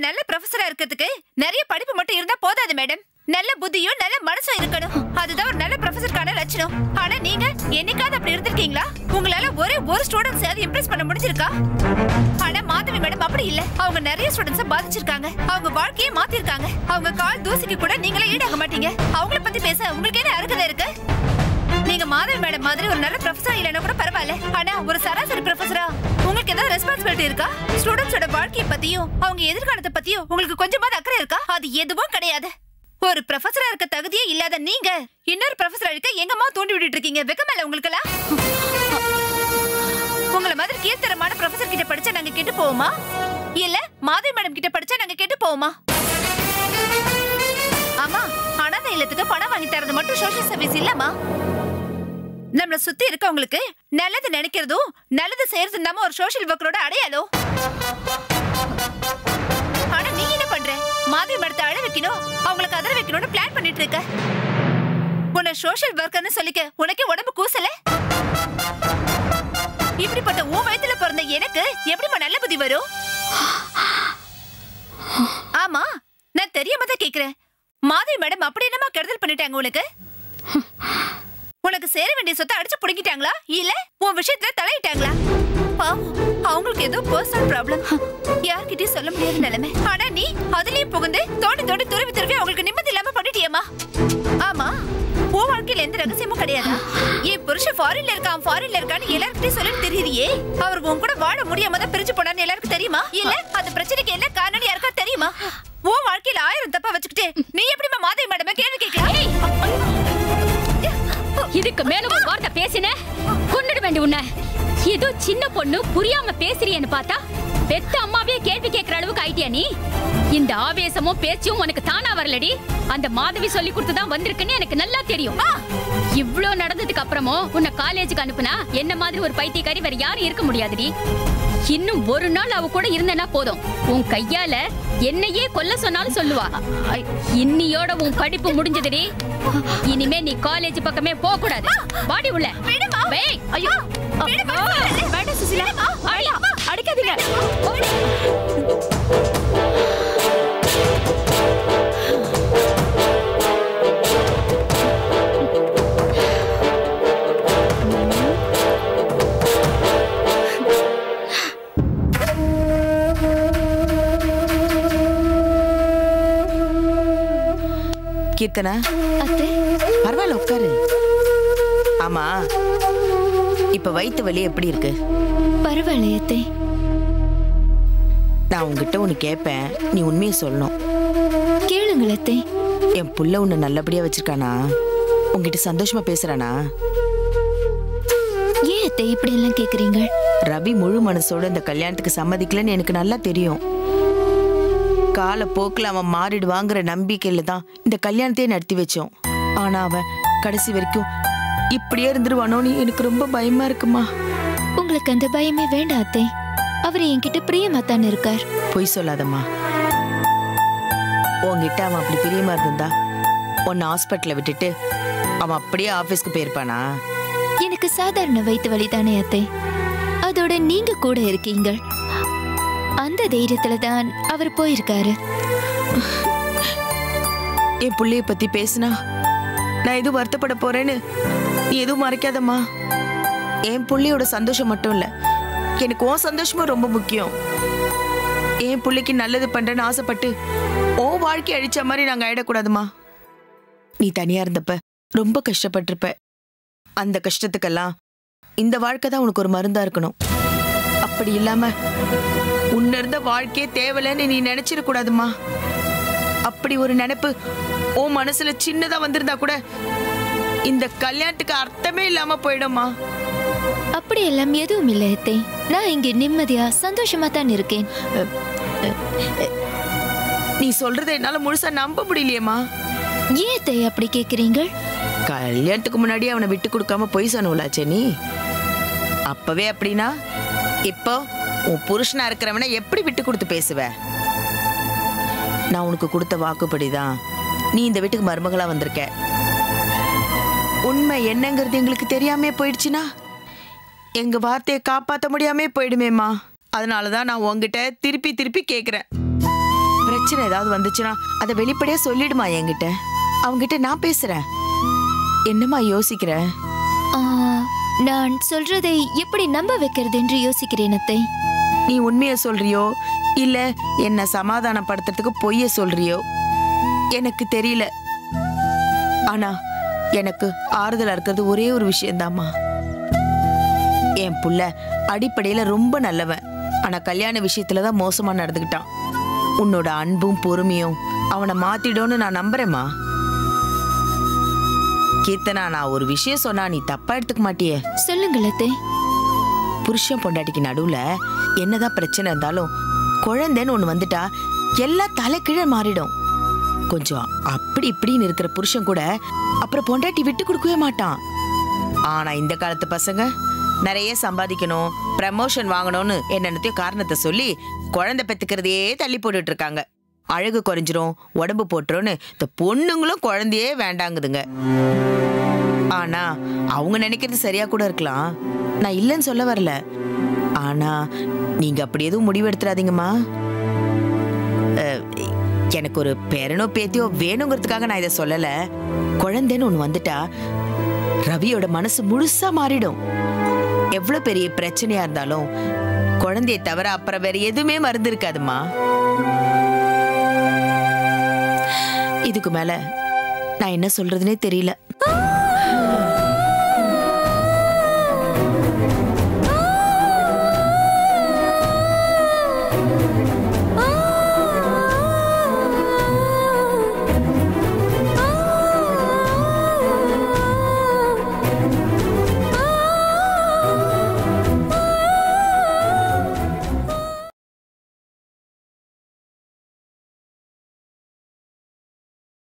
நல்ல ப்ரொஃபஸரா இருக்கிறதுக்கு நிறைய படிப்பு மட்டும் இருந்தா போதாது மேடம். நல்ல புத்தியும் நல்ல மனசும் இருக்கணும். அதுதான் ஒரு நல்ல ப்ரொஃபஸருக்கான லட்சணம். ஆனா நீங்க என்னைக்காவது அப்படி இருந்திருக்கீங்களா? உங்களால ஒரு ஸ்டூடெண்ட்ஸ் இம்ப்ரெஸ் பண்ண முடிஞ்சிருக்கா? ஆனா மாதவி மேடம் அப்படி இல்ல. அவங்க நிறைய ஸ்டூடெண்ட்ஸ் பாதிச்சிருக்காங்க. அவங்க வாழ்க்கையை மாத்திருக்காங்க. அவங்க கால் தூசிக்கு கூட நீங்களே ஈடாக மாட்டீங்க. அவங்கள பத்தி பேச உங்களுக்கு என்ன அருகதை இருக்கு? நீங்க மாதவி மேடம் மாதிரி ஒரு நல்ல ப்ரொஃபஸரா இல்லைன்னா கூட பரவாயில்ல. ஆனா ஒரு சராசரி ப்ரொஃபஸரா உங்களுக்கு ஏதாவது ரெஸ்பான்சிபிலிட்டி இருக்கா? ஸ்டூடெண்ட்ஸோட வாழ்க்கையை பத்தியும் அவங்க எதிர்காலத்தை பத்தியும் உங்களுக்கு கொஞ்சமாவது அக்கறை இருக்கா? அது எதுவும் கிடையாது. ஒரு ப்ரொஃபஸரா இருக்க தகுதியே இல்லாத நீங்க இன்னொரு ப்ரொஃபஸரா இருக்க எங்கம்மா தூண்டி விட்டுட்டு இருக்கீங்க? வெக்கமேல உங்களுக்கெல்லாம்? உங்கள மாதிரி கீர்த்தரமான ப்ரொஃபஸர் கிட்ட படிச்சா நாங்க கெட்டு போவோமா? இல்ல மாதவி மேடம் கிட்ட படிச்சா நாங்க கெட்டு போவோமா? ஆமா, அனாதை இல்லத்துக்கு பணம் வாங்கி தரது மட்டும் சோஷியல் சர்வீஸ் இல்லமா? நம்மள சுத்தி இருக்கவங்களுக்கு நல்லது நினைக்கிறதும் நல்லது செய்யறது நம்ம ஒரு சோஷியல் ஒர்க்கரோட அடையாளம். ஆனா நீ என்ன பண்ற? மாதவி மேடத்தை அழ வைக்கணும், அவங்களுக்கு அதர வைக்கணும்னு பிளான் பண்ணிட்டு இருக்க. உன்னை சோஷியல் ஒர்க்கர்னு சொல்லிக்க உனக்கே உடம்பு கூசல? இப்படிப்பட்ட உன் வயத்துல பிறந்த எனக்கு எப்படிமா நல்ல புத்தி வரும்? ஆமா, நான் தெரியாம தான் கேக்குறேன். மாதவி மேடம் அப்படி என்னமா கெடுதல் பண்ணிட்டாங்க உனக்கு? உனக்கு சேர வேண்டிய சொத்தை அடிச்சு புடிங்கிட்டாங்களா? இல்ல உன் விஷயத்துல தலையிட்டாங்களா? அவங்களுக்கு ஏதோ பர்சனல் ப்ராப்ளம், யார்கிட்டயும் சொல்ல முடியாத நிலைமை. ஆனா நீ அதுலயும் புகுந்து தோண்டி தோண்டி துருவி அவங்களுக்கு நிம்மதி இல்லாம பண்ணிட்டியம்மா. ஆமா, உன் வாழ்க்கையில எந்த ரகசியமும் கிடையாது. என் புருஷன் ஃபாரின்ல இருக்கான்னு எல்லாருக்கிட்டையும் சொல்லிட்டு தெரியுறியே. அவர் உன் கூட வாழ முடியாம தான் பிரிஞ்சு போனான்னு எல்லாருக்கும் தெரியுமா? இல்ல அந்த பிரச்சனைக்கு என்ன காரணம் யாருக்கா தெரியுமா? உன் வாழ்க்கையில 1000 தப்பா வச்சுக்கிட்டு நீ எப்படிமா மாதவி மேடமே கேள்வி கேட்கலாம்? இதுக்கு மேல ஒரு வார்த்தை பேசின கொன்னுட வேண்டிய உன்னை. ஏதோ சின்ன பொண்ணு புரியாம பேசுறியன்னு பார்த்தா பெத்த அம்மாவே கேள்வி கேட்கிற அளவுக்கு ஆயிட்டியா நீ? இந்த ஆவேசமும் பேச்சும் உனக்கு தானா வரலடி. அந்த மாதவி சொல்லி கொடுத்துதான் வந்திருக்குன்னு எனக்கு நல்லா தெரியும். இவ்ளோ நடந்ததுக்கு அப்புறமும் உன்னை காலேஜுக்கு அனுப்புனா என்ன மாதிரி ஒரு பைத்தியக்காரி வேற யாரும் இருக்க முடியாதுடி. இன்னும் ஒரு நாள் அவ கூட இருந்தனா போதும், உன் கையால என்னையே கொல்ல சொன்னாலும் சொல்லுவா. இன்னியோட உன் படிப்பு முடிஞ்சதுடி. இனிமே நீ காலேஜ் பக்கமே போக கூடாது. வாடி உள்ள. ஐயோ வேண்டாம் சுசிலா, அடிக்காதீங்க. கீர்த்தனா, அத்தை பரவாயில்ல உட்காரு. ஆமா, இப்ப வயிற்று வலி எப்படி இருக்கு? பரவாயில்ல அத்தை. நான் உங்ககிட்ட ஒன்னு கேட்பேன், நீ உண்மையை சொல்லணும். கேளுங்கள் அத்தை. என் புள்ள உன்னை நல்லபடியா வச்சிருக்கானா? உங்ககிட்ட சந்தோஷமா பேசுறானா? ஏன் அத்தை இப்படி எல்லாம் கேக்குறீங்க? ரவி முழு மனசோட இந்த கல்யாணத்துக்கு சம்மதிக்கலன்னு எனக்கு நல்லா தெரியும். காலப்போக்கில் அவன் மாறிடுவாங்கிற நம்பிக்கையில தான் இந்த கல்யாணத்தையே நடத்தி வச்சோம். ஆனா அவன் கடைசி வரைக்கும் இப்படியே இருந்துருவானோன்னு எனக்கு ரொம்ப பயமா இருக்குமா. உங்களுக்கு அந்த பயமே வேண்டாம் அத்தை. அவர் என்கிட்ட பிரியமா தானே இருக்கார். பொய் சொல்லாதம்மா. உன்கிட்ட அவன் அப்படி பிரியமா இருந்தா உன்னை ஹாஸ்பிட்டல்ல விட்டுட்டு அவன் அப்படியே ஆபீஸ்க்கு போயிருப்பானா? எனக்கு சாதாரண வயிற்று வலி தானே அத்தை. அதோட நீங்க கூட இருக்கீங்க. அந்த தைரியத்துல தான் அவர் போயிருக்காரு. என் புள்ளைய பத்தி பேசினா நான் எதுவும் வருத்தப்பட போறேன்னு நீ எதுவும் மறைக்காதம்மா. என் புள்ளையோட சந்தோஷம் மட்டும் இல்ல, எனக்கு உன் சந்தோஷமும் ரொம்ப முக்கியம். என் புள்ளைக்கு நல்லது பண்றேன்னு ஆசைப்பட்டு உன் வாழ்க்கை அழிச்ச மாதிரி நாங்க ஆயிடக்கூடாதுமா. நீ தனியா இருந்தப்ப ரொம்ப கஷ்டப்பட்டிருப்ப. அந்த கஷ்டத்துக்கெல்லாம் இந்த வாழ்க்கை தான் உனக்கு ஒரு மருந்தா இருக்கணும். அப்படி இல்லாம உன்ன இருந்த வாழ்க்கையே தேவலைன்னு நீ நினைச்சிடக்கூடாதுமா. அப்படி ஒரு நினைப்பு உன் மனசுல சின்னதா வந்திருந்தா கூட இந்த கல்யாணத்துக்கு அர்த்தமே இல்லாம போயிடுமா. அப்படி எல்லாம் எதுவும் இல்லை அத்தை. நான் இங்க நிம்மதியா சந்தோஷமா தான் இருக்கேன். நீ சொல்றதை என்னால முழுசா நம்ப முடியலையேம்மா. ஏன் அத்தை அப்படி கேக்குறீங்க? கல்யாணத்துக்கு முன்னாடி அவனை விட்டு கொடுக்காம பொய் சொன்னவளாச்சே நீ. அப்பவே அப்படின்னா இப்போ உன் புருஷனா இருக்கிறவனை எப்படி விட்டு கொடுத்து பேசுவ? நான் உனக்கு கொடுத்த வாக்குப்படிதான் நீ இந்த வீட்டுக்கு மருமகளா வந்திருக்க. உண்மை என்னங்கிறது எங்களுக்கு தெரியாமே போயிடுச்சுன்னா எங்க வார்த்தையை காப்பாற்ற முடியாமே போயிடுமேம்மா. அதனாலதான் நான் உங்ககிட்ட திருப்பி திருப்பி கேக்குறேன். பிரச்சனை ஏதாவது வந்துச்சுன்னா அதை வெளிப்படையா சொல்லிடுமா என்கிட்ட. அவங்கிட்ட நான் பேசுறேன். என்னம்மா யோசிக்கிற? நான் சொல்றதை எப்படி நம்ப வைக்கிறது என்று யோசிக்கிறேன் அத்தை. நீ உண்மைய சொல்றியோ இல்ல என்ன சமாதானப்படுத்துறதுக்கு பொய்ய சொல்றியோ எனக்கு தெரியல. ஆனா எனக்கு ஆறுதலா இருக்கிறது ஒரே ஒரு விஷயம்தாம்மா. என் புள்ள அடிப்படையில ரொம்ப நல்லவன். ஆனா கல்யாண விஷயத்துலதான் மோசமா நடந்துக்கிட்டான். உன்னோட அன்பும் பொறுமையும் அவனை மாத்திடும்னு நான் நம்புறேம்மா. கீர்த்தனா, நான் ஒரு விஷயம் சொன்னா நீ தப்பா எடுத்துக்க மாட்டியே? சொல்லுங்கள் அத்தை. புருஷன் பொண்டாட்டிக்கு நடுவுல என்னதான் பிரச்சனை இருந்தாலும் குழந்தைன்னு ஒண்ணு வந்துட்டா எல்லாம் தலைகீழ மாறிடும். கொஞ்சம் அப்படி இப்படின்னு இருக்கிற புருஷன் கூட அப்புறம் பொண்டாட்டி விட்டு கொடுக்கவே மாட்டான். ஆனா இந்த காலத்து பசங்க நிறைய சம்பாதிக்கணும், ப்ரமோஷன் வாங்கணும்னு என்னென்னத்தையும் காரணத்தை சொல்லி குழந்தை பெத்துக்கிறதையே தள்ளி போட்டுட்டு இருக்காங்க. அழகு குறைஞ்சிரும், உடம்பு போட்டுரும்னு இந்த பொண்ணுங்களும் குழந்தையே வேண்டாங்குதுங்க. ஆனா அவங்க நினைக்கிறது சரியா கூட இருக்கலாம், நான் இல்லைன்னு சொல்ல வரல. ஆனா நீங்க அப்படி எதுவும் முடிவெடுத்துறாதீங்கம்மா. எனக்கு ஒரு பேரனோ பேத்தியோ வேணுங்கிறதுக்காக நான் இதை சொல்லல. குழந்தைன்னு ஒண்ணு வந்துட்டா ரவியோட மனசு முழுசா மாறிடும். எவ்வளவு பெரிய பிரச்சனையா இருந்தாலும் குழந்தைய தவிர அப்புறம் வேற எதுவுமே மருந்து இருக்காதுமா. இதுக்கு மேல நான் என்ன சொல்றதுனே தெரியல.